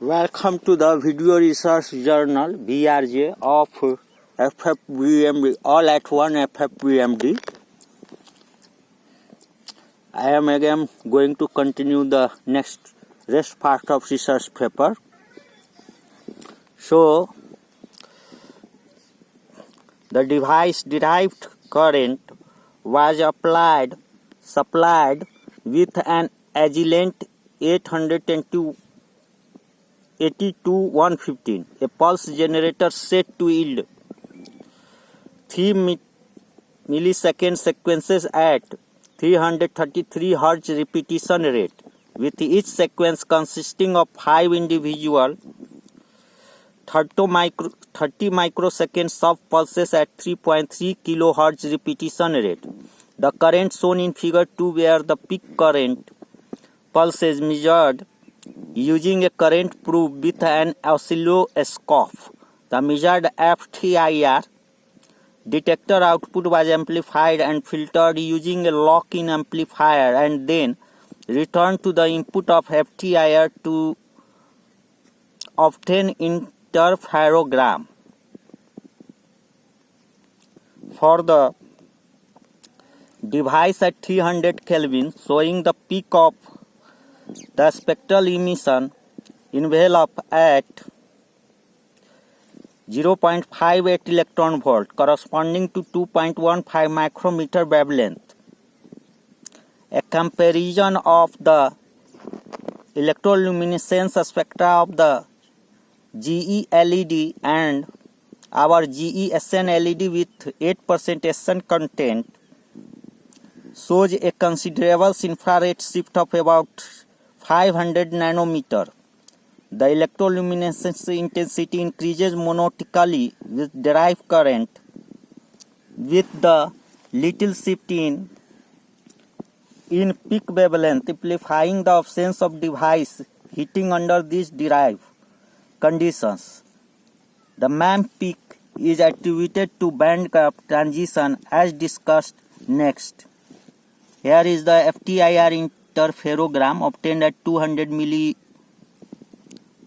Welcome to the Video Research Journal VRJ of FFVMD, all at one FFVMD. I am again going to continue the next rest part of research paper. So, the device derived current was supplied with an Agilent 82115, a pulse generator set to yield 3 millisecond sequences at 333 Hz repetition rate, with each sequence consisting of 5 individual 30 microsecond sub-pulses at 3.3 kHz repetition rate. The current shown in figure 2 were the peak current pulses measured using a current probe with an oscilloscope. The measured FTIR detector output was amplified and filtered using a lock-in amplifier and then returned to the input of FTIR to obtain interferogram. For the device at 300 Kelvin, showing the peak of the spectral emission envelope at 0.58 electron volt corresponding to 2.15 micrometer wavelength. A comparison of the electroluminescence spectra of the GE LED and our GE SN LED with 8% SN content shows a considerable infrared shift of about 500 nanometer. The electroluminescence intensity increases monotonically with derived current, with the little shift in peak wavelength, amplifying the absence of device heating under these derived conditions. The MAM peak is attributed to band gap transition as discussed next. Here is the FTIR interferogram obtained at 200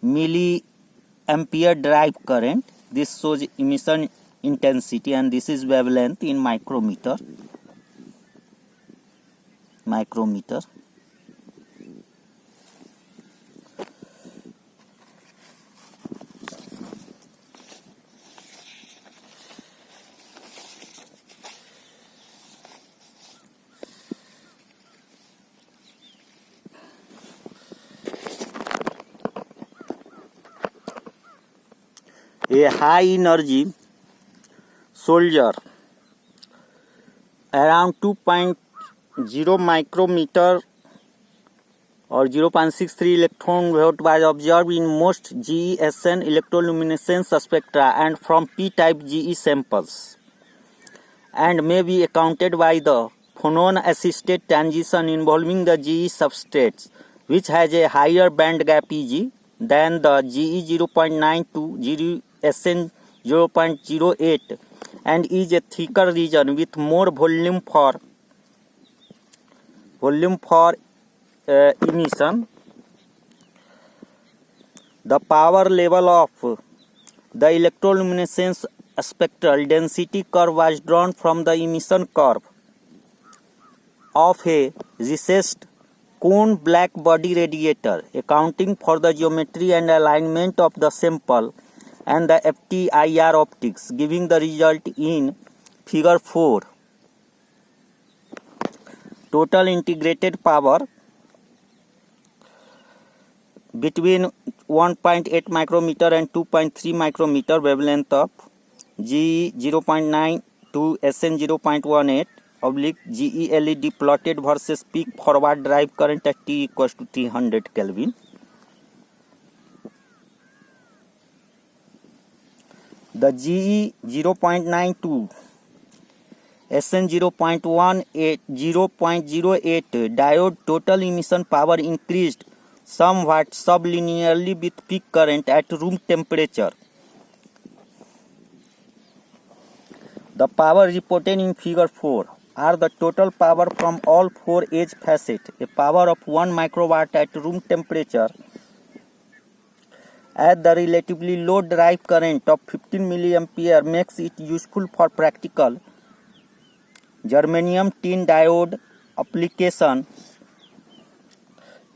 milliampere drive current. This shows emission intensity and this is wavelength in micrometer. A high energy soldier around 2.0 micrometer or 0.63 electron volt was observed in most GE-SN electroluminescence spectra and from P-type GE samples, and may be accounted by the phonon-assisted transition involving the GE substrates, which has a higher band gap Eg than the GE 0.92 SN 0.08 and is a thicker region with more volume for emission. The power level of the electroluminescence spectral density curve was drawn from the emission curve of a recessed cone black body radiator, accounting for the geometry and alignment of the sample and the FTIR optics, giving the result in figure 4. Total integrated power between 1.8 micrometer and 2.3 micrometer wavelength of GE 0.9 to SN 0.18 oblique GE LED plotted versus peak forward drive current at T equals to 300 Kelvin. The GE 0.92 SN 0.08 diode total emission power increased somewhat sublinearly with peak current at room temperature. The power reported in figure 4 are the total power from all four edge facets, a power of 1 microwatt at room temperature as the relatively low drive current of 15 mA makes it useful for practical germanium tin diode application.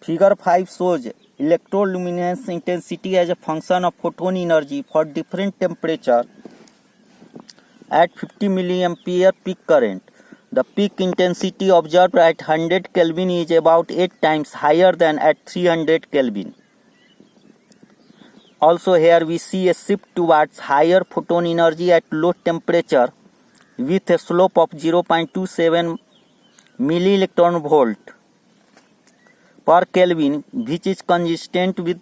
Figure 5 shows electroluminescence intensity as a function of photon energy for different temperature at 50 mA peak current. The peak intensity observed at 100 Kelvin is about 8 times higher than at 300 Kelvin. Also here we see a shift towards higher photon energy at low temperature with a slope of 0.27 millielectron volt per Kelvin, which is consistent with